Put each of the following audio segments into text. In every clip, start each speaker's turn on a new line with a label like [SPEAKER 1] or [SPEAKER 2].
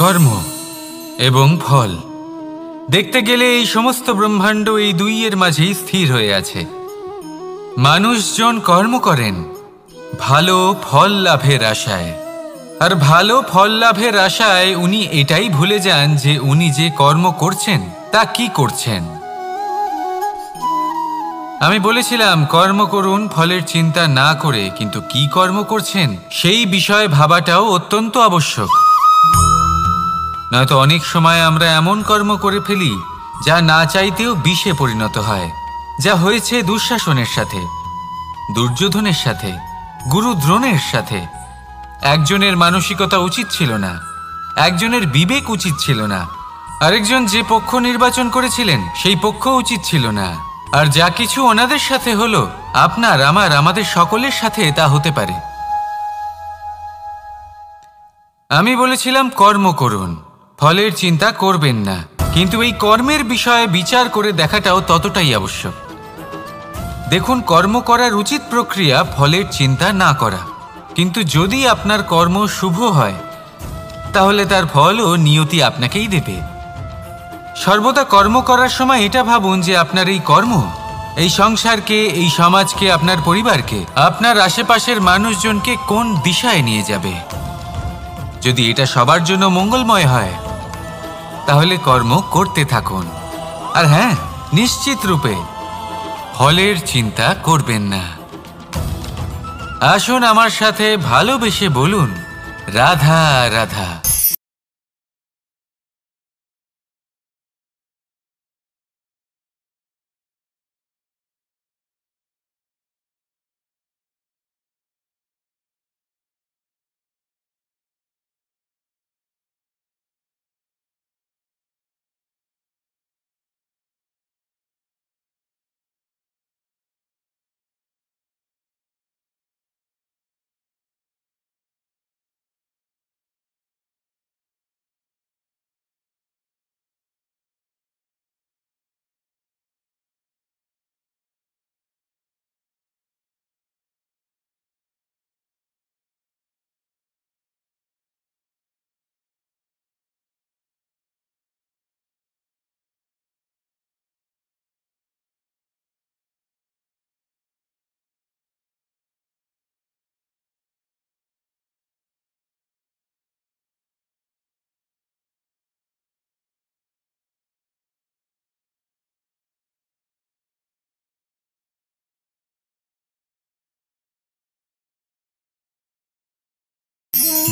[SPEAKER 1] কর্ম এবং ফল। দেখতে গেলে এই সমস্ত ব্রহ্মাণ্ড এই দুইয়ের মাঝেই স্থির হয়ে আছে। মানুষজন কর্ম করেন ভালো ফল লাভের আশায়, আর ভালো ফল লাভের আশায় উনি এটাই ভুলে যান যে উনি যে কর্ম করছেন তা কি করছেন। আমি বলেছিলাম কর্ম করুন ফলের চিন্তা না করে, কিন্তু কি কর্ম করছেন সেই বিষয়ে ভাবাটাও অত্যন্ত আবশ্যক। নয়তো অনেক সময় আমরা এমন কর্ম করে ফেলি যা না চাইতেও বিষে পরিণত হয়, যা হয়েছে দুঃশাসনের সাথে, দুর্যোধনের সাথে, গুরু দ্রোণের সাথে। একজনের মানসিকতা উচিত ছিল না, একজনের বিবেক উচিত ছিল না, আরেকজন যে পক্ষ নির্বাচন করেছিলেন সেই পক্ষ উচিত ছিল না। আর যা কিছু ওনাদের সাথে হলো, আপনার আমার আমাদের সকলের সাথে তা হতে পারে। আমি বলেছিলাম কর্ম করুন, ফলের চিন্তা করবেন না, কিন্তু এই কর্মের বিষয়ে বিচার করে দেখাটাও ততটাই আবশ্যক। দেখুন, কর্ম করার উচিত প্রক্রিয়া ফলের চিন্তা না করা, কিন্তু যদি আপনার কর্ম শুভ হয় তাহলে তার ফলও নিয়তি আপনাকেই দেবে। সর্বদা কর্ম করার সময় এটা ভাবুন যে আপনার এই কর্ম এই সংসারকে, এই সমাজকে, আপনার পরিবারকে, আপনার আশেপাশের মানুষজনকে কোন দিশায় নিয়ে যাবে। যদি এটা সবার জন্য মঙ্গলময় হয় তাহলে কর্ম করতে থাকুন। আর হ্যাঁ, নিশ্চিত রূপে ফলের চিন্তা করবেন না। আসুন আমার সাথে ভালোবেসে বলুন, রাধা রাধা।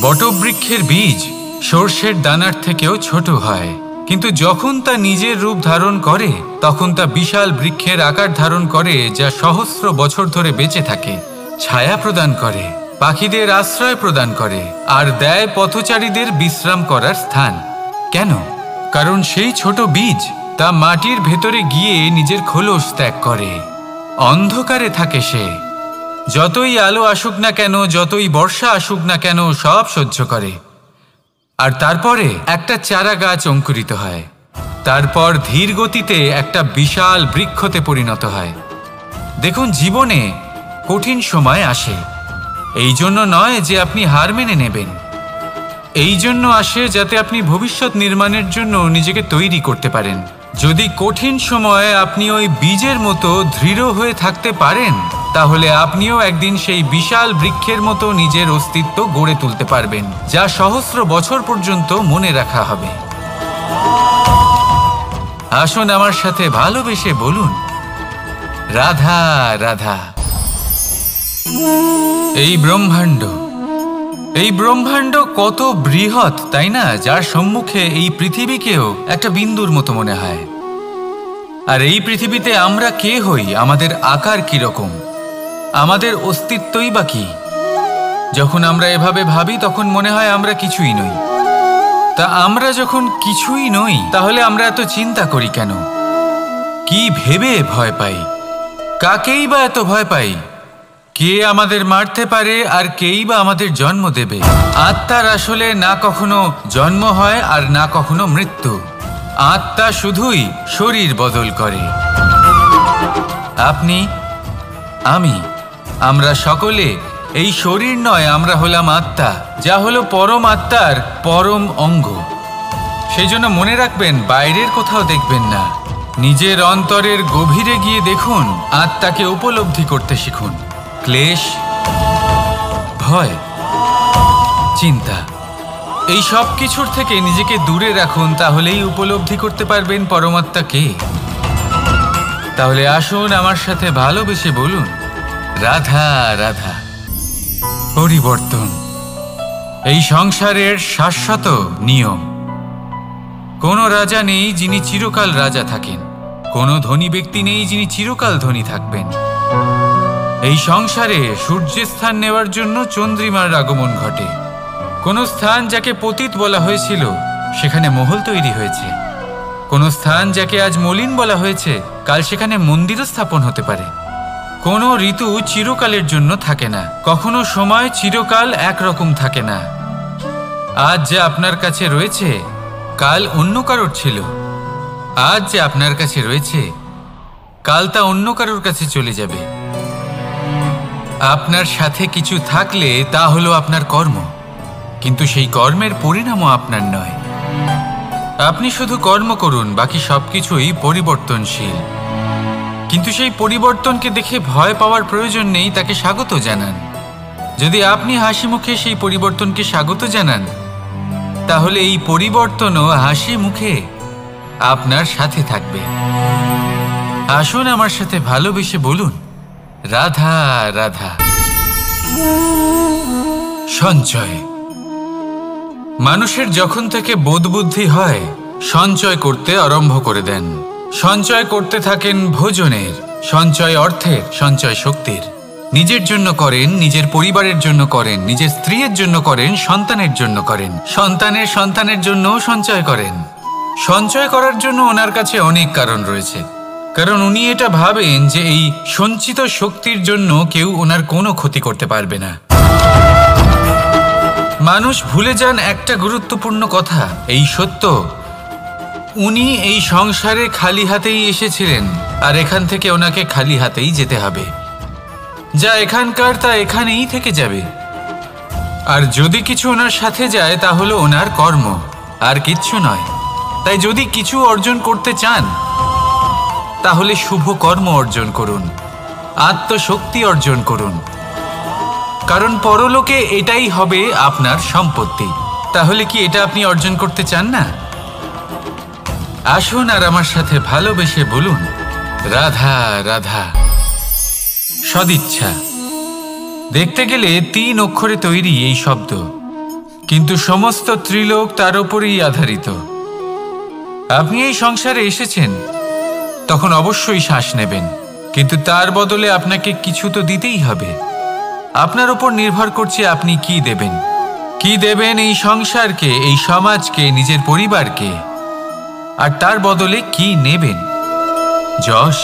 [SPEAKER 1] বটবৃক্ষের বীজ সর্ষের দানার থেকেও ছোট হয়, কিন্তু যখন তা নিজের রূপ ধারণ করে তখন তা বিশাল বৃক্ষের আকার ধারণ করে, যা সহস্র বছর ধরে বেঁচে থাকে, ছায়া প্রদান করে, পাখিদের আশ্রয় প্রদান করে, আর দেয় পথচারীদের বিশ্রাম করার স্থান। কেন? কারণ সেই ছোট বীজ তা মাটির ভেতরে গিয়ে নিজের খোলস ত্যাগ করে। অন্ধকারে থাকে সে, যতই আলো আসুক না কেন, যতই বর্ষা আসুক না কেন, সব সহ্য করে। আর তারপরে একটা চারা গাছ অঙ্কুরিত হয়, তারপর ধীর গতিতে একটা বিশাল বৃক্ষতে পরিণত হয়। দেখুন, জীবনে কঠিন সময় আসে, এই জন্য নয় যে আপনি হার মেনে নেবেন, এই জন্য আসে যাতে আপনি ভবিষ্যৎ নির্মাণের জন্য নিজেকে তৈরি করতে পারেন। যদি কঠিন সময়ে আপনি ওই বীজের মতো দৃঢ় হয়ে থাকতে পারেন, তাহলে আপনিও একদিন সেই বিশাল বৃক্ষের মতো নিজের অস্তিত্ব গড়ে তুলতে পারবেন, যা সহস্র বছর পর্যন্ত মনে রাখা হবে। আসুন আমার সাথে ভালোবেসে বলুন, রাধা রাধা। এই ব্রহ্মাণ্ড কত বৃহৎ, তাই না? যার সম্মুখে এই পৃথিবীকেও একটা বিন্দুর মতো মনে হয়। আর এই পৃথিবীতে আমরা কে হই, আমাদের আকার কিরকম, আমাদের অস্তিত্বই বা কি? যখন আমরা এভাবে ভাবি তখন মনে হয় আমরা কিছুই নই। তা আমরা যখন কিছুই নই, তাহলে আমরা এত চিন্তা করি কেন? কি ভেবে ভয় পাই? কাকেই বা এত ভয় পাই? কে আমাদের মারতে পারে আর কেই বা আমাদের জন্ম দেবে? আত্মার আসলে না কখনো জন্ম হয় আর না কখনো মৃত্যু। আত্মা শুধুই শরীর বদল করে। আপনি, আমি, আমরা সকলে এই শরীর নয়, আমরা হলাম আত্মা, যা হলো পরম আত্মার পরম অঙ্গ। সেই জন্য মনে রাখবেন, বাইরের কোথাও দেখবেন না, নিজের অন্তরের গভীরে গিয়ে দেখুন, আত্মাকে উপলব্ধি করতে শিখুন। ক্লেশ, ভয়, চিন্তা, এই সব কিছুর থেকে নিজেকে দূরে রাখুন, তাহলেই উপলব্ধি করতে পারবেন পরমাত্মা কে। তাহলে আসুন আমার সাথে ভালোবেসে বলুন, রাধা রাধা। পরিবর্তন এই সংসারের শাশ্বত নিয়ম। কোনো রাজা নেই যিনি চিরকাল রাজা থাকেন, কোনো ধনী ব্যক্তি নেই যিনি চিরকাল ধনী থাকবেন। এই সংসারে সূর্যের স্থান নেওয়ার জন্য চন্দ্রিমার আগমন ঘটে। কোনো স্থান যাকে পতিত বলা হয়েছিল সেখানে মহল তৈরি হয়েছে, কোনো স্থান যাকে আজ মলিন বলা হয়েছে কাল সেখানে মন্দিরও স্থাপন হতে পারে। কোনো ঋতু চিরকালের জন্য থাকে না, কখনো সময় চিরকাল একরকম থাকে না। আজ যে আপনার কাছে রয়েছে কাল অন্য কারোর ছিল, আজ যে আপনার কাছে রয়েছে কাল তা অন্য কারোর কাছে চলে যাবে। আপনার সাথে কিছু থাকলে তা হলো আপনার কর্ম, কিন্তু সেই কর্মের পরিণামও আপনার নয়। আপনি শুধু কর্ম করুন, বাকি সবকিছুই পরিবর্তনশীল। কিন্তু সেই পরিবর্তনকে দেখে ভয় পাওয়ার প্রয়োজন নেই, তাকে স্বাগত জানান। যদি আপনি হাসি মুখে সেই পরিবর্তনকে স্বাগত জানান, তাহলে এই পরিবর্তনও হাসি মুখে আপনার সাথে থাকবে। আসুন আমার সাথে ভালোবেসে বলুন, রাধা রাধা। সঞ্চয়। মানুষের যখন থেকে বোধবুদ্ধি হয় সঞ্চয় করতে আরম্ভ করে দেন। সঞ্চয় করতে থাকেন ভোজনের, সঞ্চয় অর্থের, সঞ্চয় শক্তির। নিজের জন্য করেন, নিজের পরিবারের জন্য করেন, নিজের স্ত্রীর জন্য করেন, সন্তানের জন্য করেন, সন্তানের সন্তানের জন্যও সঞ্চয় করেন। সঞ্চয় করার জন্য ওনার কাছে অনেক কারণ রয়েছে, কারণ উনি এটা ভাবেন যে এই সঞ্চিত শক্তির জন্য কেউ ওনার কোনো ক্ষতি করতে পারবে না। মানুষ ভুলে যান একটা গুরুত্বপূর্ণ কথা, এই সত্য, উনি এই সংসারে খালি হাতেই এসেছিলেন আর এখান থেকে ওনাকে খালি হাতেই যেতে হবে। যা এখানকার তা এখানেই থেকে যাবে। আর যদি কিছু ওনার সাথে যায় তা হলো ওনার কর্ম, আর কিচ্ছু নয়। তাই যদি কিছু অর্জন করতে চান তাহলে শুভ কর্ম অর্জন করুন, আত্মশক্তি অর্জন করুন, কারণ পরলোকে এটাই হবে আপনার সম্পত্তি। তাহলে কি এটা আপনি অর্জন করতে চান না? আসুন আর আমার সাথে ভালোবেসে বলুন, রাধা রাধা। সদিচ্ছা। দেখতে গেলে 3 অক্ষরে তৈরি এই শব্দ, কিন্তু সমস্ত ত্রিলোক তার উপরেই আধারিত। আপনি এই সংসারে এসেছেন, তখন অবশ্যই শ্বাস নেবেন, কিন্তু তার বদলে আপনাকে কিছু তো দিতেই হবে। আপনার উপর নির্ভর করছে আপনি কি দেবেন। কি দেবেন এই সংসারকে, এই সমাজকে, নিজের পরিবারকে, আর তার বদলে কি নেবেন? যশ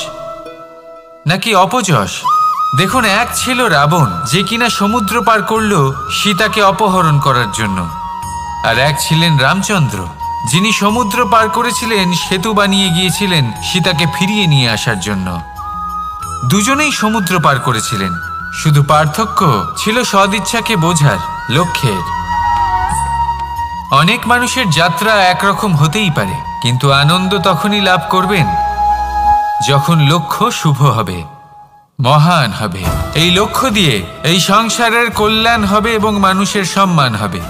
[SPEAKER 1] নাকি অপযশ? দেখুন, এক ছিল রাবণ, যে কিনা সমুদ্র পার করল সীতাকে অপহরণ করার জন্য, আর এক ছিলেন রামচন্দ্র, যিনি সমুদ্র পার করেছিলেন, সেতু বানিয়ে গিয়েছিলেন সীতাকে ফিরিয়ে নিয়ে আসার জন্য। দুজনেই সমুদ্র পার করেছিলেন, শুধু পার্থক্য ছিল সদিচ্ছাকে বোঝার, লক্ষ্যের। অনেক মানুষের যাত্রা একরকম হতেই পারে, কিন্তু আনন্দ তখনই লাভ করবেন যখন লক্ষ্য শুভ হবে, মহান হবে। এই লক্ষ্য দিয়ে এই সংসারের কল্যাণ হবে এবং মানুষের সম্মান হবে।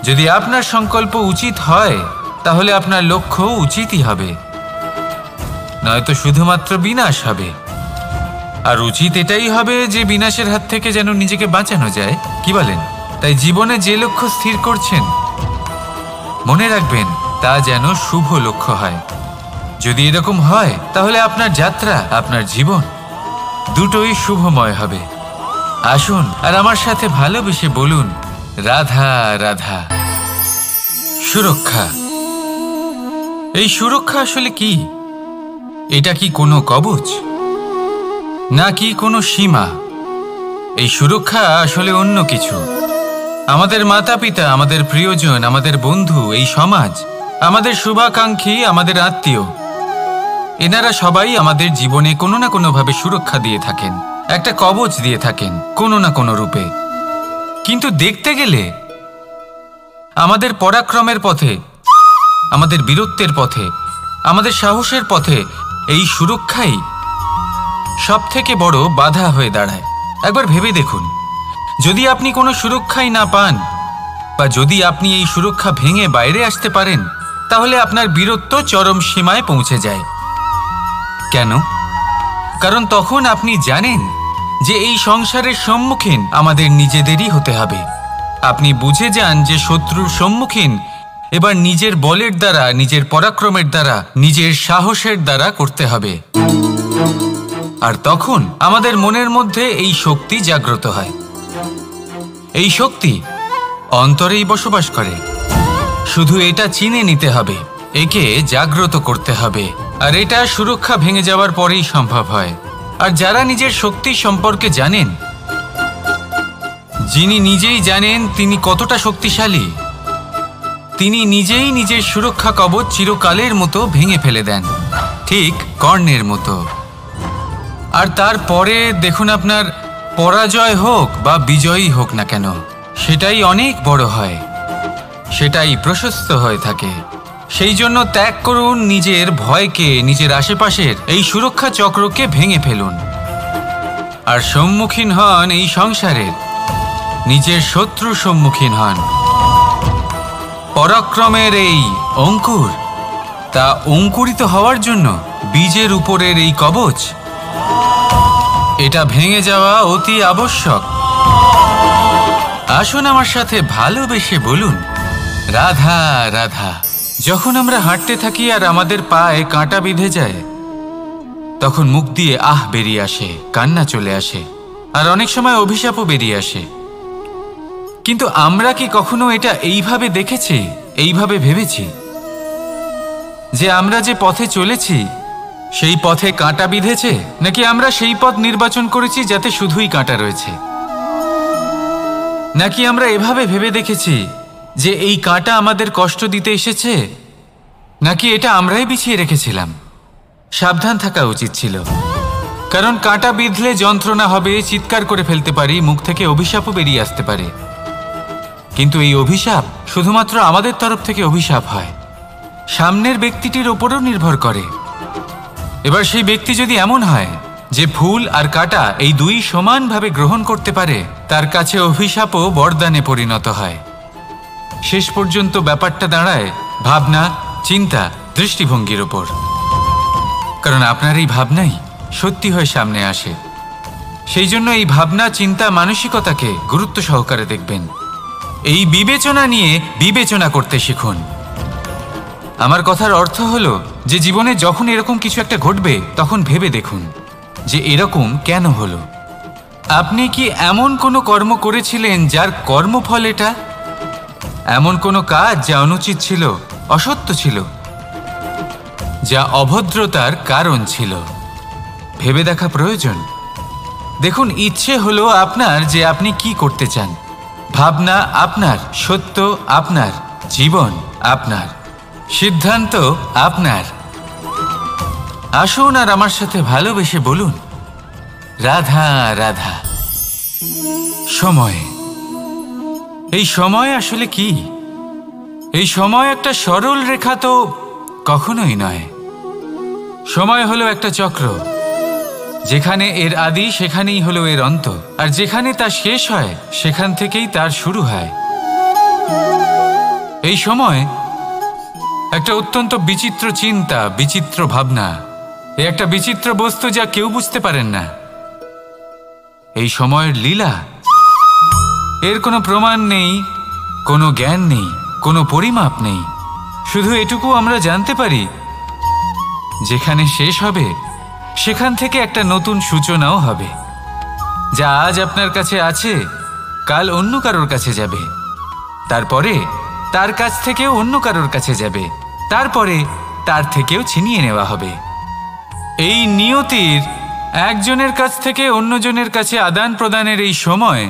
[SPEAKER 1] যদি আপনার সংকল্প উচিত হয় তাহলে আপনার লক্ষ্য উচিতই হবে, নয়তো শুধুমাত্র বিনাশ হবে। আর উচিত এটাই হবে যে বিনাশের হাত থেকে যেন নিজেকে বাঁচানো যায়, কি বলেন? তাই জীবনে যে লক্ষ্য স্থির করছেন মনে রাখবেন তা যেন শুভ লক্ষ্য হয়। যদি এরকম হয় তাহলে আপনার যাত্রা, আপনার জীবন দুটোই শুভময় হবে। আসুন আর আমার সাথে ভালোবেসে বলুন, রাধা রাধা। সুরক্ষা। এই সুরক্ষা আসলে কি? এটা কি কোনো কবচ নাকি কোনো সীমা? এই সুরক্ষা আসলে অন্য কিছু। আমাদের মাতা পিতা, আমাদের প্রিয়জন, আমাদের বন্ধু, এই সমাজ, আমাদের শুভাকাঙ্ক্ষী, আমাদের আত্মীয়, এনারা সবাই আমাদের জীবনে কোনো না কোনোভাবে সুরক্ষা দিয়ে থাকেন, একটা কবচ দিয়ে থাকেন কোনো না কোনো রূপে। কিন্তু দেখতে গেলে আমাদের পরাক্রমের পথে আমাদের বীরত্বের পথে, আমাদের সাহসের পথে এই সুরক্ষাই সবথেকে বড় বাধা হয়ে দাঁড়ায়। একবার ভেবে দেখুন, যদি আপনি কোনো সুরক্ষাই না পান বা যদি আপনি এই সুরক্ষা ভেঙে বাইরে আসতে পারেন, তাহলে আপনার বীরত্ব চরম সীমায় পৌঁছে যায়। কেন? কারণ তখন আপনি জানেন যে এই সংসারের সম্মুখীন আমাদের নিজেদেরই হতে হবে। আপনি বুঝে যান যে শত্রুর সম্মুখীন এবার নিজের বলের দ্বারা, নিজের পরাক্রমের দ্বারা, নিজের সাহসের দ্বারা করতে হবে। আর তখন আমাদের মনের মধ্যে এই শক্তি জাগ্রত হয়। এই শক্তি অন্তরেই বসবাস করে। শুধু এটা চিনে নিতে হবে, একে জাগ্রত করতে হবে। আর এটা সুরক্ষা ভেঙে যাওয়ার পরেই সম্ভব হয়। আর যারা নিজের শক্তি সম্পর্কে জানেন, যিনি নিজেই জানেন তিনি কতটা শক্তিশালী, তিনি নিজেই নিজের সুরক্ষা কবচ চিরকালের মতো ভেঙে ফেলে দেন, ঠিক কর্ণের মতো। আর তারপরে দেখুন, আপনার পরাজয় হোক বা বিজয়ী হোক না কেন, সেটাই অনেক বড় হয়, সেটাই প্রশস্ত হয়ে থাকে। সেই জন্য ত্যাগ করুন নিজের ভয়কে, নিজের আশেপাশের এই সুরক্ষা চক্রকে ভেঙে ফেলুন আর সম্মুখীন হন এই সংসারের নিজের শত্রুর সম্মুখীন হন। পরাক্রমের এই অঙ্কুর, তা অঙ্কুরিত হওয়ার জন্য বীজের উপরের এই কবচ, এটা ভেঙে যাওয়া অতি আবশ্যক। আসুন আমার সাথে ভালোবেসে বলুন, রাধা রাধা। যখন আমরা হাঁটতে থাকি আর আমাদের পায়ে কাঁটা বিঁধে যায়, তখন মুখ দিয়ে আহ বেরিয়ে আসে, কান্না চলে আসে, আর অনেক সময় অভিশাপও বেরিয়ে আসে। কিন্তু আমরা কি কখনো এটা এইভাবে দেখেছি, এইভাবে ভেবেছি যে আমরা যে পথে চলেছি সেই পথে কাঁটা বিঁধেছে, নাকি আমরা সেই পথ নির্বাচন করেছি যাতে শুধুই কাঁটা রয়েছে? নাকি আমরা এভাবে ভেবে দেখেছি যে এই কাঁটা আমাদের কষ্ট দিতে এসেছে, নাকি এটা আমরাই বিছিয়ে রেখেছিলাম? সাবধান থাকা উচিত ছিল, কারণ কাঁটা বিঁধলে যন্ত্রণা হবে, চিৎকার করে ফেলতে পারি, মুখ থেকে অভিশাপও বেরিয়ে আসতে পারে। কিন্তু এই অভিশাপ শুধুমাত্র আমাদের তরফ থেকে অভিশাপ হয়, সামনের ব্যক্তিটির ওপরও নির্ভর করে। এবার সেই ব্যক্তি যদি এমন হয় যে ফুল আর কাঁটা এই দুই সমানভাবে গ্রহণ করতে পারে, তার কাছে অভিশাপও বরদানে পরিণত হয়। শেষ পর্যন্ত ব্যাপারটা দাঁড়ায় ভাবনা, চিন্তা, দৃষ্টিভঙ্গির ওপর। কারণ আপনার এই ভাবনাই সত্যি হয়ে সামনে আসে। সেই জন্য এই ভাবনা, চিন্তা, মানসিকতাকে গুরুত্ব সহকারে দেখবেন। এই বিবেচনা নিয়ে বিবেচনা করতে শিখুন। আমার কথার অর্থ হলো যে জীবনে যখন এরকম কিছু একটা ঘটবে, তখন ভেবে দেখুন যে এরকম কেন হলো। আপনি কি এমন কোনো কর্ম করেছিলেন যার কর্মফল এটা? এমন কোনো কাজ যা অনুচিত ছিল, অসত্য ছিল, যা অভদ্রতার কারণ ছিল? ভেবে দেখা প্রয়োজন। দেখুন, ইচ্ছে হলো আপনার যে আপনি কি করতে চান, ভাবনা আপনার, সত্য আপনার, জীবন আপনার, সিদ্ধান্ত আপনার। আসুন আর আমার সাথে ভালোবেসে বলুন, রাধা রাধা। সময়, এই সময় আসলে কি? এই সময় একটা সরল রেখা তো কখনোই নয়। সময় হলো একটা চক্র, যেখানে এর আদি সেখানেই হলো এর অন্ত, আর যেখানে তা শেষ হয় সেখান থেকেই তার শুরু হয়। এই সময় একটা অত্যন্ত বিচিত্র চিন্তা, বিচিত্র ভাবনা, একটা বিচিত্র বস্তু যা কেউ বুঝতে পারেন না। এই সময়ের লীলা, এর কোনো প্রমাণ নেই, কোনো জ্ঞান নেই, কোনো পরিমাপ নেই। শুধু এটুকু আমরা জানতে পারি, যেখানে শেষ হবে সেখান থেকে একটা নতুন সূচনাও হবে। যা আজ আপনার কাছে আছে, কাল অন্য কারোর কাছে যাবে, তারপরে তার কাছ থেকেও অন্য কারোর কাছে যাবে, তারপরে তার থেকেও ছিনিয়ে নেওয়া হবে। এই নিয়তির একজনের কাছ থেকে অন্যজনের কাছে আদান প্রদানের এই সময়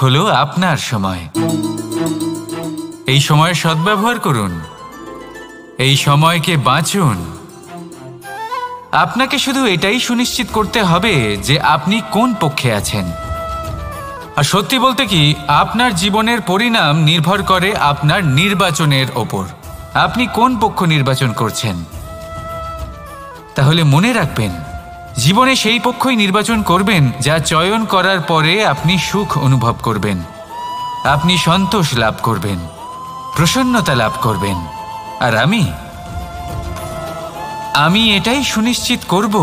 [SPEAKER 1] হলো আপনার সময়। এই সময়ের সদ্ব্যবহার করুন, এই সময়কে বাঁচুন। আপনাকে শুধু এটাই সুনিশ্চিত করতে হবে যে আপনি কোন পক্ষে আছেন। আর সত্যি বলতে কি, আপনার জীবনের পরিণাম নির্ভর করে আপনার নির্বাচনের ওপর। আপনি কোন পক্ষ নির্বাচন করছেন। তাহলে মনে রাখবেন, জীবনে সেই পক্ষই নির্বাচন করবেন যা চয়ন করার পরে আপনি সুখ অনুভব করবেন, আপনি সন্তোষ লাভ করবেন, প্রসন্নতা লাভ করবেন। আর আমি এটাই সুনিশ্চিত করব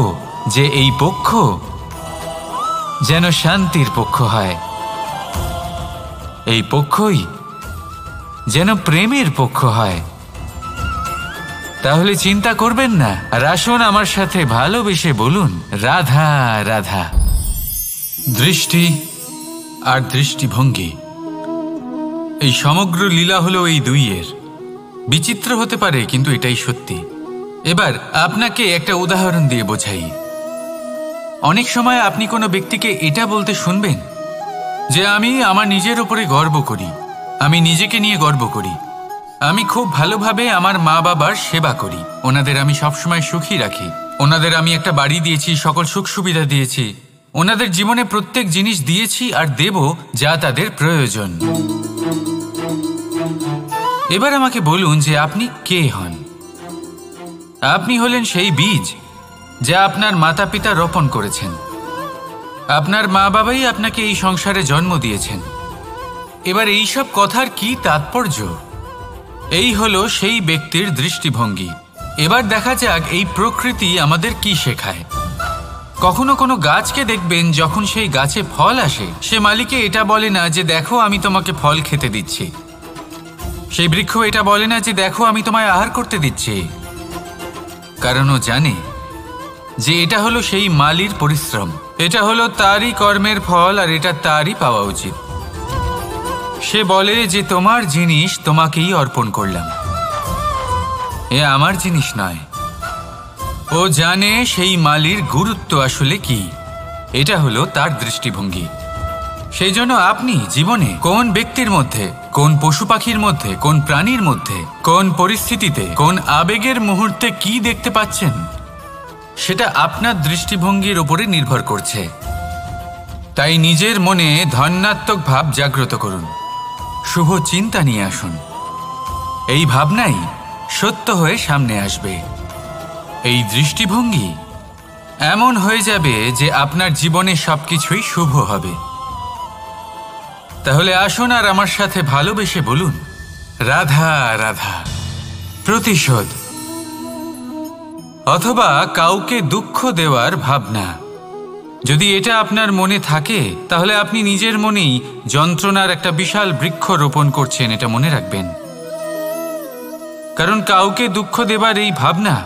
[SPEAKER 1] যে এই পক্ষ যেন শান্তির পক্ষ হয়, এই পক্ষই যেন প্রেমের পক্ষ হয়। তাহলে চিন্তা করবেন না, আর আসুন আমার সাথে ভালোবেসে বলুন, রাধা রাধা। দৃষ্টি আর দৃষ্টিভঙ্গি, এই সমগ্র লীলা হলো এই দুইয়ের। বিচিত্র হতে পারে, কিন্তু এটাই সত্যি। এবার আপনাকে একটা উদাহরণ দিয়ে বোঝাই। অনেক সময় আপনি কোনো ব্যক্তিকে এটা বলতে শুনবেন যে আমি আমার নিজের উপরে গর্ব করি, আমি নিজেকে নিয়ে গর্ব করি, আমি খুব ভালোভাবে আমার মা বাবার সেবা করি, ওনাদের আমি সবসময় সুখী রাখি, ওনাদের আমি একটা বাড়ি দিয়েছি, সকল সুখ সুবিধা দিয়েছি, ওনাদের জীবনে প্রত্যেক জিনিস দিয়েছি আর দেব যা তাদের প্রয়োজন। এবার আমাকে বলুন যে আপনি কে হন। আপনি হলেন সেই বীজ যা আপনার মাতা পিতা রোপণ করেছেন। আপনার মা বাবাই আপনাকে এই সংসারে জন্ম দিয়েছেন। এবার এইসব কথার কি তাৎপর্য? এই হলো সেই ব্যক্তির দৃষ্টিভঙ্গি। এবার দেখা যাক এই প্রকৃতি আমাদের কি শেখায়। কখনো কোনো গাছকে দেখবেন, যখন সেই গাছে ফল আসে, সে মালিকে এটা বলে না যে দেখো আমি তোমাকে ফল খেতে দিচ্ছি। সেই বৃক্ষ এটা বলে না যে দেখো আমি তোমায় আহার করতে দিচ্ছি, কারণ ও জানে যে এটা হলো সেই মালির পরিশ্রম, এটা হলো তারই কর্মের ফল, আর এটা তারই পাওয়া উচিত। সে বলে যে তোমার জিনিস তোমাকেই অর্পণ করলাম, এ আমার জিনিস নয়। ও জানে সেই মালির গুরুত্ব আসলে কি। এটা হলো তার দৃষ্টিভঙ্গি। সেই জন্য আপনি জীবনে কোন ব্যক্তির মধ্যে, কোন পশু পাখির মধ্যে, কোন প্রাণীর মধ্যে, কোন পরিস্থিতিতে, কোন আবেগের মুহূর্তে কি দেখতে পাচ্ছেন, সেটা আপনার দৃষ্টিভঙ্গির উপরে নির্ভর করছে। তাই নিজের মনে ধন্যাত্মক ভাব জাগ্রত করুন, শুভ চিন্তা নিয়ে আসুন। এই ভাবনাই সত্য হয়ে সামনে আসবে। এই দৃষ্টিভঙ্গি এমন হয়ে যাবে যে আপনার জীবনে সবকিছুই শুভ হবে। তাহলে আসুন আর আমার সাথে ভালোবেসে বলুন, রাধা রাধা। প্রতিশোধ অথবা কাউকে দুঃখ দেওয়ার ভাবনা, যদি এটা আপনার মনে থাকে, তাহলে আপনি নিজের মনেই যন্ত্রণার একটা বিশাল বৃক্ষ রোপণ করছেন, এটা মনে রাখবেন। কারণ কাউকে দুঃখ দেবার এই ভাবনা,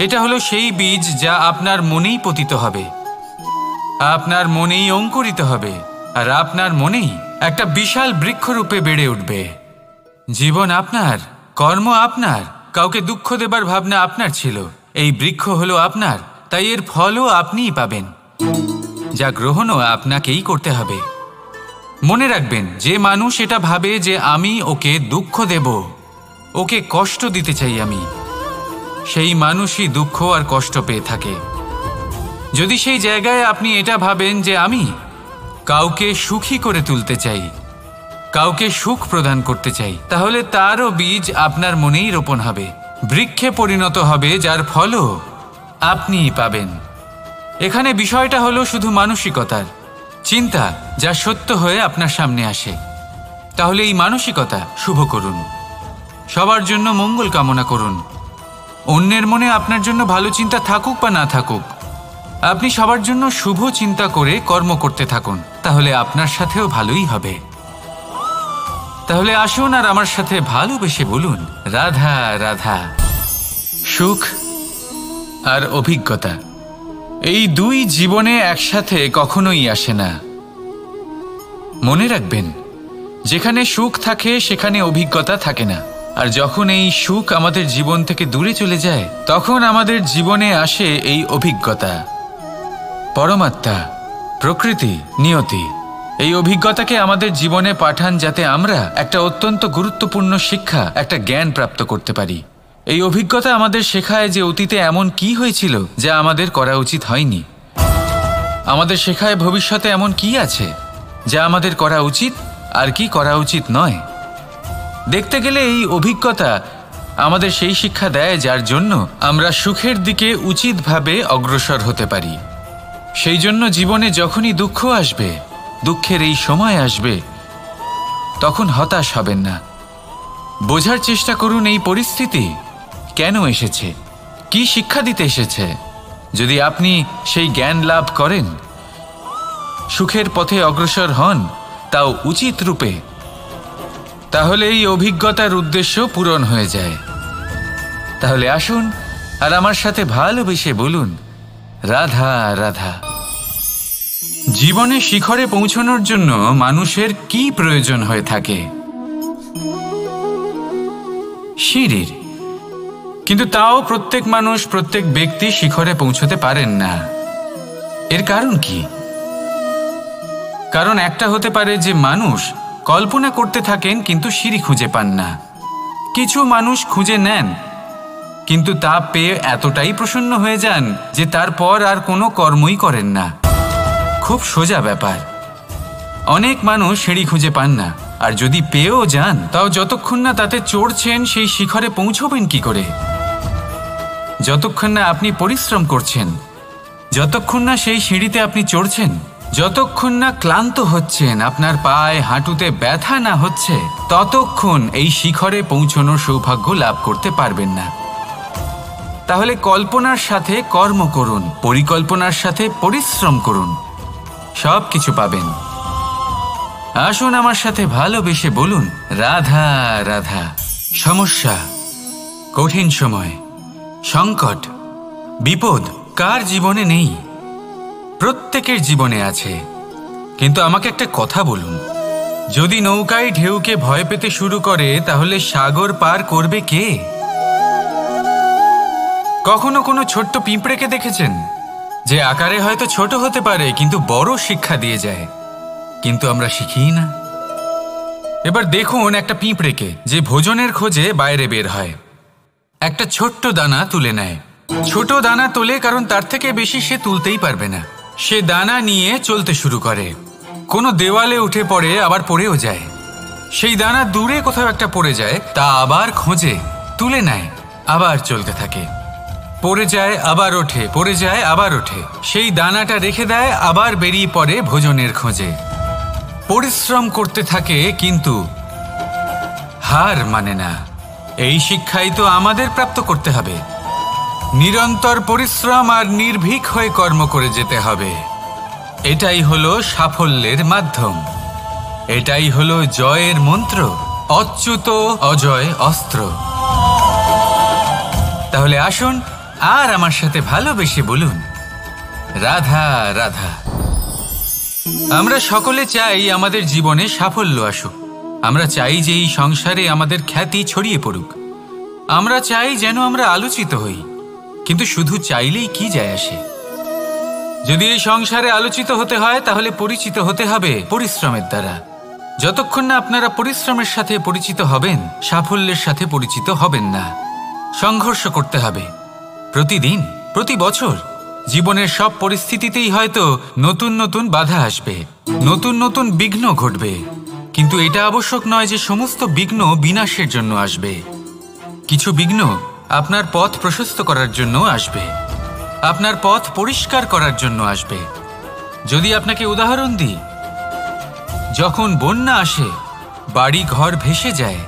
[SPEAKER 1] এটা হলো সেই বীজ যা আপনার মনেই পতিত হবে, আপনার মনেই অঙ্কুরিত হবে, আর আপনার মনেই একটা বিশাল বৃক্ষরূপে বেড়ে উঠবে। জীবন আপনার, কর্ম আপনার, কাউকে দুঃখ দেবার ভাবনা আপনার ছিল, এই বৃক্ষ হলো আপনার, তাই এর ফলও আপনিই পাবেন, যা গ্রহণও আপনাকেই করতে হবে। মনে রাখবেন, যে মানুষ এটা ভাবে যে আমি ওকে দুঃখ দেব, ওকে কষ্ট দিতে চাই আমি, সেই মানুষই দুঃখ আর কষ্ট পেয়ে থাকে। যদি সেই জায়গায় আপনি এটা ভাবেন যে আমি কাউকে সুখী করে তুলতে চাই, কাউকে সুখ প্রদান করতে চাই, তাহলে তারও বীজ আপনার মনেই রোপণ হবে, বৃক্ষে পরিণত হবে, যার ফলও আপনিই পাবেন। এখানে বিষয়টা হলো শুধু মানসিকতার চিন্তা, যা সত্য হয়ে আপনার সামনে আসে। তাহলে এই মানসিকতা শুভ করুন, সবার জন্য মঙ্গল কামনা করুন। অন্যের মনে আপনার জন্য ভালো চিন্তা থাকুক বা না থাকুক, আপনি সবার জন্য শুভ চিন্তা করে কর্ম করতে থাকুন, তাহলে আপনার সাথেও ভালোই হবে। তাহলে আসুন আর আমার সাথে ভালোবেসে বলুন, রাধা রাধা। সুখ আর অভিজ্ঞতা, এই দুই জীবনে একসাথে কখনোই আসে না। মনে রাখবেন, যেখানে সুখ থাকে সেখানে অভিজ্ঞতা থাকে না, আর যখন এই সুখ আমাদের জীবন থেকে দূরে চলে যায়, তখন আমাদের জীবনে আসে এই অভিজ্ঞতা। পরমাত্মা, প্রকৃতি, নিয়তি এই অভিজ্ঞতাকে আমাদের জীবনে পাঠান, যাতে আমরা একটা অত্যন্ত গুরুত্বপূর্ণ শিক্ষা, একটা জ্ঞান প্রাপ্ত করতে পারি। এই অভিজ্ঞতা আমাদের শেখায় যে অতীতে এমন কি হয়েছিল যা আমাদের করা উচিত হয়নি। আমাদের শেখায় ভবিষ্যতে এমন কি আছে যা আমাদের করা উচিত আর কি করা উচিত নয়। দেখতে গেলে এই অভিজ্ঞতা আমাদের সেই শিক্ষা দেয় যার জন্য আমরা সুখের দিকে উচিতভাবে অগ্রসর হতে পারি। সেই জন্য জীবনে যখনই দুঃখ আসবে, দুঃখের এই সময় আসবে, তখন হতাশ হবেন না। বোঝার চেষ্টা করুন এই পরিস্থিতি কেন এসেছে, কি শিক্ষা দিতে এসেছে। যদি আপনি সেই জ্ঞান লাভ করেন, সুখের পথে অগ্রসর হন, তাও উচিত রূপে, তাহলে এই অভিজ্ঞতার উদ্দেশ্য পূরণ হয়ে যায়। তাহলে আসুন আর আমার সাথে ভালোবেসে বলুন, রাধা রাধা। জীবনে শিখরে পৌঁছানোর জন্য মানুষের কি প্রয়োজন হয়ে থাকে? সিঁড়ির। কিন্তু তাও প্রত্যেক মানুষ, প্রত্যেক ব্যক্তি শিখরে পৌঁছতে পারেন না। এর কারণ কি? কারণ একটা হতে পারে যে মানুষ কল্পনা করতে থাকেন কিন্তু সিঁড়ি খুঁজে পান না। কিছু মানুষ খুঁজে নেন কিন্তু তা পেয়ে এতটাই প্রসন্ন হয়ে যান যে তারপর আর কোনো কর্মই করেন না। খুব সোজা ব্যাপার। অনেক মানুষ সিঁড়ি খুঁজে পান না, আর যদি পেয়েও যান তাও যতক্ষণ না তাতে চড়ছেন সেই শিখরে পৌঁছবেন কি করে? যতক্ষণ না আপনি পরিশ্রম করছেন, যতক্ষণ না সেই সিঁড়িতে আপনি চড়ছেন, যতক্ষণ না ক্লান্ত হচ্ছেন, আপনার পায়ে হাঁটুতে ব্যথা না হচ্ছে, ততক্ষণ এই শিখরে পৌঁছানোর সৌভাগ্য লাভ করতে পারবেন না। তাহলে কল্পনার সাথে কর্ম করুন, পরিকল্পনার সাথে পরিশ্রম করুন, সব কিছু পাবেন। আসুন আমার সাথে ভালোবেসে বলুন, রাধা রাধা। সমস্যা, কঠিন সময়, সংকট, বিপদ কার জীবনে নেই? প্রত্যেকের জীবনে আছে। কিন্তু আমাকে একটা কথা বলুন, যদি নৌকায় ঢেউকে ভয় পেতে শুরু করে তাহলে সাগর পার করবে কে? কখনো কোনো ছোট্ট পিঁপড়েকে দেখেছেন যে আকারে হয়তো ছোট হতে পারে কিন্তু বড় শিক্ষা দিয়ে যায়? কিন্তু আমরা শিখি না। এবার দেখুন একটা পিঁপড়েকে যে ভোজনের খোঁজে বাইরে বের হয়, একটা ছোট্ট দানা তুলে নেয়। ছোট দানা তোলে কারণ তার থেকে বেশি সে তুলতেই পারবে না। সে দানা নিয়ে চলতে শুরু করে, কোনো দেওয়ালে উঠে পড়ে, আবার পড়েও যায়। সেই দানা দূরে কোথাও একটা পড়ে যায়, তা আবার খোঁজে, তুলে নেয়, আবার চলতে থাকে। পড়ে যায় আবার ওঠে, পড়ে যায় আবার ওঠে। সেই দানাটা রেখে দেয়, আবার বেরিয়ে পড়ে ভোজনের খোঁজে। পরিশ্রম করতে থাকে কিন্তু হার মানে না। এই শিক্ষাই তো আমাদের প্রাপ্ত করতে হবে। নিরন্তর পরিশ্রম আর নির্ভীক হয়ে কর্ম করে যেতে হবে। এটাই হলো সাফল্যের মাধ্যম, এটাই হলো জয়ের মন্ত্র, অচ্যুত অজয় অস্ত্র। তাহলে আসুন আর আমার সাথে ভালোবেসে বলুন, রাধা রাধা। আমরা সকলে চাই আমাদের জীবনে সাফল্য আসুক। আমরা চাই যে এই সংসারে আমাদের খ্যাতি ছড়িয়ে পড়ুক। আমরা চাই যেন আমরা আলোচিত হই। কিন্তু শুধু চাইলেই কি যায় আসে? যদি এই সংসারে আলোচিত হতে হয় তাহলে পরিচিত হতে হবে পরিশ্রমের দ্বারা। যতক্ষণ না আপনারা পরিশ্রমের সাথে পরিচিত হবেন, সাফল্যের সাথে পরিচিত হবেন না। সংঘর্ষ করতে হবে প্রতিদিন, প্রতি বছর। জীবনের সব পরিস্থিতিতেই হয়তো নতুন নতুন বাধা আসবে, নতুন নতুন বিঘ্ন ঘটবে। কিন্তু এটা আবশ্যক নয় যে সমস্ত বিঘ্ন বিনাশের জন্য আসবে। কিছু বিঘ্ন আপনার পথ প্রশস্ত করার জন্য আসবে, আপনার পথ পরিষ্কার করার জন্য আসবে। যদি আপনাকে উদাহরণ দিই, যখন বন্যা আসে, বাড়ি ঘর ভেসে যায়,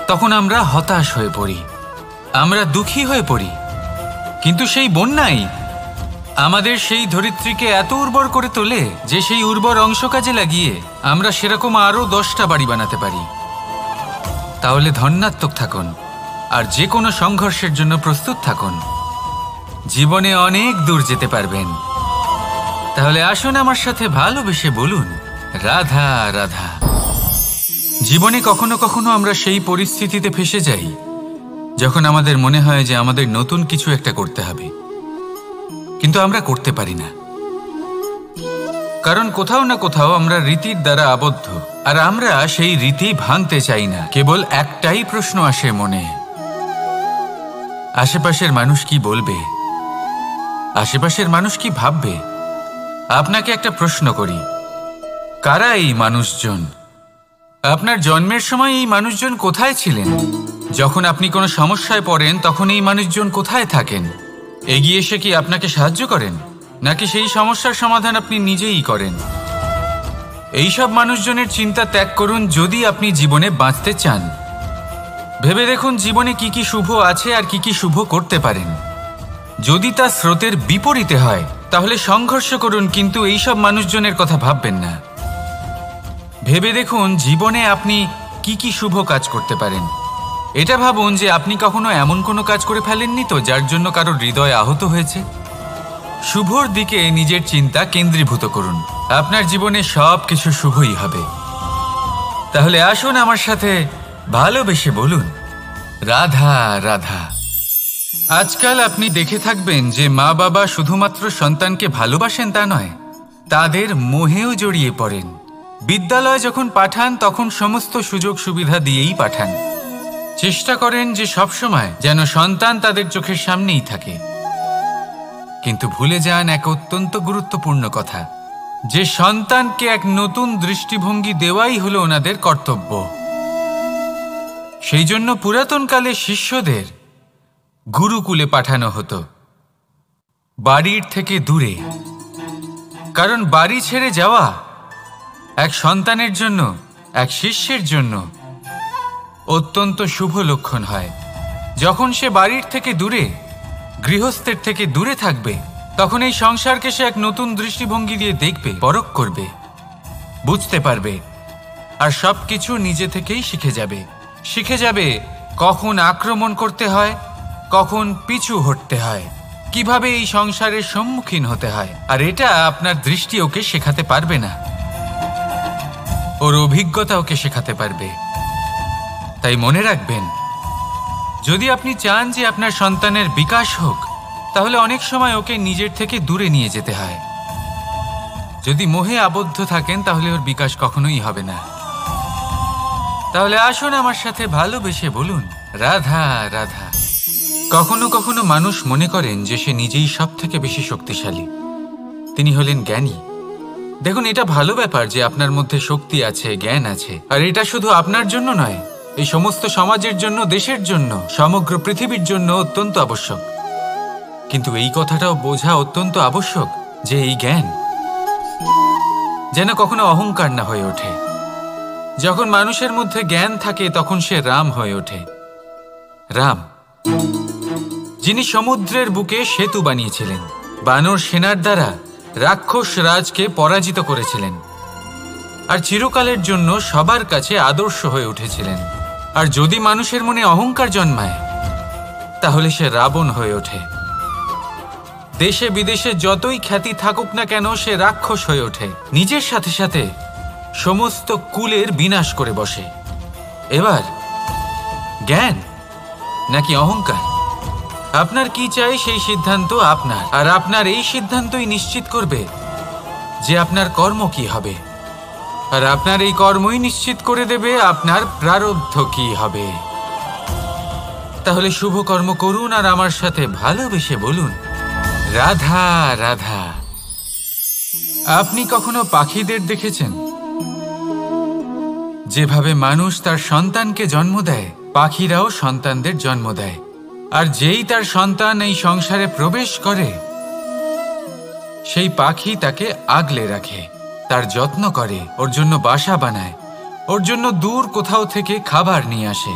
[SPEAKER 1] তখন আমরা হতাশ হয়ে পড়ি, আমরা দুঃখী হয়ে পড়ি। কিন্তু সেই বন্যাই আমাদের সেই ধরিত্রীকে এত উর্বর করে তোলে যে সেই উর্বর অংশ কাজে লাগিয়ে আমরা সেরকম আরও 10টা বাড়ি বানাতে পারি। তাহলে ধন্যাত্মক থাকুন আর যে কোনো সংঘর্ষের জন্য প্রস্তুত থাকুন। জীবনে অনেক দূর যেতে পারবেন। তাহলে আসুন আমার সাথে ভালোবেসে বলুন, রাধা রাধা। জীবনে কখনো কখনো আমরা সেই পরিস্থিতিতে ফেসে যাই যখন আমাদের মনে হয় যে আমাদের নতুন কিছু একটা করতে হবে, কিন্তু আমরা করতে পারি না। কারণ কোথাও না কোথাও আমরা রীতির দ্বারা আবদ্ধ, আর আমরা সেই রীতি ভাঙতে চাই না। কেবল একটাই প্রশ্ন আসে মনে, আশেপাশের মানুষ কি বলবে, আশেপাশের মানুষ কি ভাববে। আপনাকে একটা প্রশ্ন করি, কারা এই মানুষজন? আপনার জন্মের সময় এই মানুষজন কোথায় ছিলেন? যখন আপনি কোনো সমস্যায় পড়েন তখন এই মানুষজন কোথায় থাকেন? এগিয়ে এসে কি আপনাকে সাহায্য করেন, নাকি সেই সমস্যার সমাধান আপনি নিজেই করেন? এইসব মানুষজনের চিন্তা ত্যাগ করুন যদি আপনি জীবনে বাঁচতে চান। ভেবে দেখুন জীবনে কি কি শুভ আছে আর কি কি শুভ করতে পারেন। যদি তা স্রোতের বিপরীতে হয় তাহলে সংঘর্ষ করুন, কিন্তু এইসব মানুষজনের কথা ভাববেন না। ভেবে দেখুন জীবনে আপনি কি কি শুভ কাজ করতে পারেন। এটা ভাবুন যে আপনি কখনো এমন কোনো কাজ করে ফেলেননি তো যার জন্য কারো হৃদয় আহত হয়েছে। শুভর দিকে নিজের চিন্তা কেন্দ্রীভূত করুন, আপনার জীবনে সব কিছু শুভই হবে। তাহলে আসুন আমার সাথে ভালোবেসে বলুন, রাধা রাধা। আজকাল আপনি দেখে থাকবেন যে মা বাবা শুধুমাত্র সন্তানকে ভালোবাসেন তা নয়, তাদের মোহেও জড়িয়ে পড়েন। বিদ্যালয়ে যখন পাঠান তখন সমস্ত সুযোগ সুবিধা দিয়েই পাঠান। চেষ্টা করেন যে সবসময় যেন সন্তান তাদের চোখের সামনেই থাকে। কিন্তু ভুলে যান এক অত্যন্ত গুরুত্বপূর্ণ কথা, যে সন্তানকে এক নতুন দৃষ্টিভঙ্গি দেওয়াই হলো ওনাদের কর্তব্য। সেই জন্য পুরাতনকালে শিষ্যদের গুরুকুলে পাঠানো হতো, বাড়ির থেকে দূরে। কারণ বাড়ি ছেড়ে যাওয়া এক সন্তানের জন্য, এক শিষ্যের জন্য অত্যন্ত শুভ লক্ষণ হয়। যখন সে বাড়ির থেকে দূরে, গৃহস্থের থেকে দূরে থাকবে, তখন এই সংসারকে সে এক নতুন দৃষ্টিভঙ্গি দিয়ে দেখবে, পরখ করবে, বুঝতে পারবে, আর সবকিছু নিজে থেকেই শিখে যাবে কখন আক্রমণ করতে হয়, কখন পিছু হটতে হয়, কিভাবে এই সংসারের সম্মুখীন হতে হয়। আর এটা আপনার দৃষ্টি ওকে শেখাতে পারবে না, ওর অভিজ্ঞতা ওকে শেখাতে পারবে। তাই মনে রাখবেন, যদি আপনি চান যে আপনার সন্তানের বিকাশ হোক, তাহলে অনেক সময় ওকে নিজের থেকে দূরে নিয়ে যেতে হয়। যদি মোহে আবদ্ধ থাকেন তাহলে ওর বিকাশ কখনোই হবে না। তাহলে আসুন আমার সাথে ভালোবেসে বলুন, রাধা রাধা। কখনো কখনো মানুষ মনে করেন যে সে নিজেই সব থেকে বেশি শক্তিশালী, তিনি হলেন জ্ঞানী। দেখুন, এটা ভালো ব্যাপার যে আপনার মধ্যে শক্তি আছে, জ্ঞান আছে, আর এটা শুধু আপনার জন্য নয়, এই সমস্ত সমাজের জন্য, দেশের জন্য, সমগ্র পৃথিবীর জন্য অত্যন্ত আবশ্যক। কিন্তু এই কথাটাও বোঝা অত্যন্ত আবশ্যক যে এই জ্ঞান যেন কখনো অহংকার না হয়ে ওঠে। যখন মানুষের মধ্যে জ্ঞান থাকে তখন সে রাম হয়ে ওঠে। রাম, যিনি সমুদ্রের বুকে সেতু বানিয়েছিলেন, বানর সেনার দ্বারা রাক্ষস রাজকে পরাজিত করেছিলেন, আর চিরকালের জন্য সবার কাছে আদর্শ হয়ে উঠেছিলেন। আর যদি মানুষের মনে অহংকার জন্মায় তাহলে সে রাবণ হয়ে ওঠে। দেশে বিদেশে যতই খ্যাতি থাকুক না কেন, সে রাক্ষস হয়ে ওঠে, নিজের সাথে সাথে সমস্ত কুলের বিনাশ করে বসে। এবার জ্ঞান নাকি অহংকার, আপনার কি চাই সেই সিদ্ধান্ত আপনার, আর আপনার এই সিদ্ধান্তই নিশ্চিত করবে যে আপনার কর্ম কি হবে, আর আপনার এই কর্মই নিশ্চিত করে দেবে আপনার প্রারব্ধ কি হবে। তাহলে শুভ কর্ম করুন আর আমার সাথে ভালোবেসে বলুন, রাধা রাধা। আপনি কখনো পাখিদের দেখেছেন? যেভাবে মানুষ তার সন্তানকে জন্ম দেয়, পাখিরাও সন্তানদের জন্ম দেয়। আর যেই তার সন্তান এই সংসারে প্রবেশ করে, সেই পাখি তাকে আগলে রাখে, তার যত্ন করে, ওর জন্য বাসা বানায়, ওর জন্য দূর কোথাও থেকে খাবার নিয়ে আসে,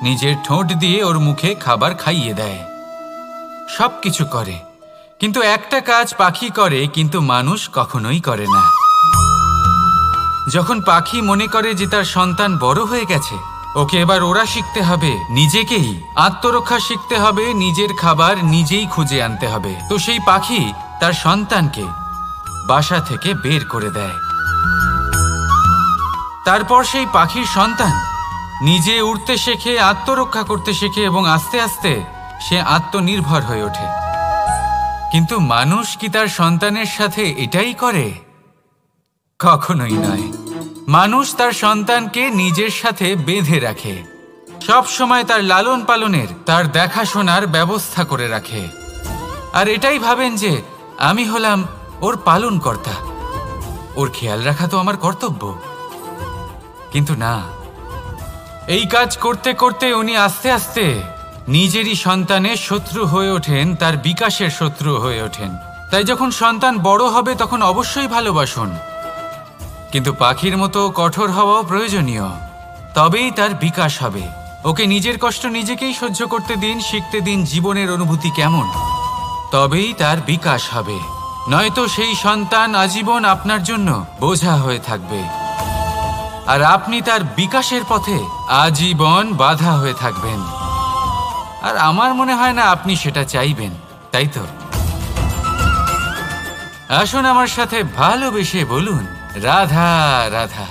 [SPEAKER 1] নিজের ঠোঁট দিয়ে ওর মুখে খাবার খাইয়ে দেয়, সব কিছু করে। কিন্তু একটা কাজ পাখি করে কিন্তু মানুষ কখনোই করে না। যখন পাখি মনে করে যে তার সন্তান বড় হয়ে গেছে, ওকে এবার ওরা শিখতে হবে, নিজেকেই আত্মরক্ষা শিখতে হবে, নিজের খাবার নিজেই খুঁজে আনতে হবে, তো সেই পাখি তার সন্তানকে বাসা থেকে বের করে দেয়। তারপর সেই পাখির সন্তান নিজে উড়তে শেখে, আত্মরক্ষা করতে শেখে, এবং আস্তে আস্তে সে আত্মনির্ভর হয়ে ওঠে। কিন্তু মানুষ কি তার সন্তানের সাথে এটাই করে? কখনোই নয়। মানুষ তার সন্তানকে নিজের সাথে বেঁধে রাখে, সব সময় তার লালন পালনের, তার দেখাশোনার ব্যবস্থা করে রাখে, আর এটাই ভাবেন যে আমি হলাম ওর পালনকর্তা, ওর খেয়াল রাখা তো আমার কর্তব্য। কিন্তু না, এই কাজ করতে করতে উনি আস্তে আস্তে নিজেরই সন্তানের শত্রু হয়ে ওঠেন, তার বিকাশের শত্রু হয়ে ওঠেন। তাই যখন সন্তান বড় হবে তখন অবশ্যই ভালোবাসুন, কিন্তু পাখির মতো কঠোর হওয়াও প্রয়োজনীয়। তবেই তার বিকাশ হবে। ওকে নিজের কষ্ট নিজেকেই সহ্য করতে দিন, শিখতে দিন জীবনের অনুভূতি কেমন, তবেই তার বিকাশ হবে। নয়তো সেই সন্তান আজীবন আপনার জন্য বোঝা হয়ে থাকবে, আর আপনি তার বিকাশের পথে আজীবন বাধা হয়ে থাকবেন। আর আমার মনে হয় না আপনি সেটা চাইবেন, তাই তো? আসুন আমার সাথে ভালোবেসে বলুন রাধা রাধা।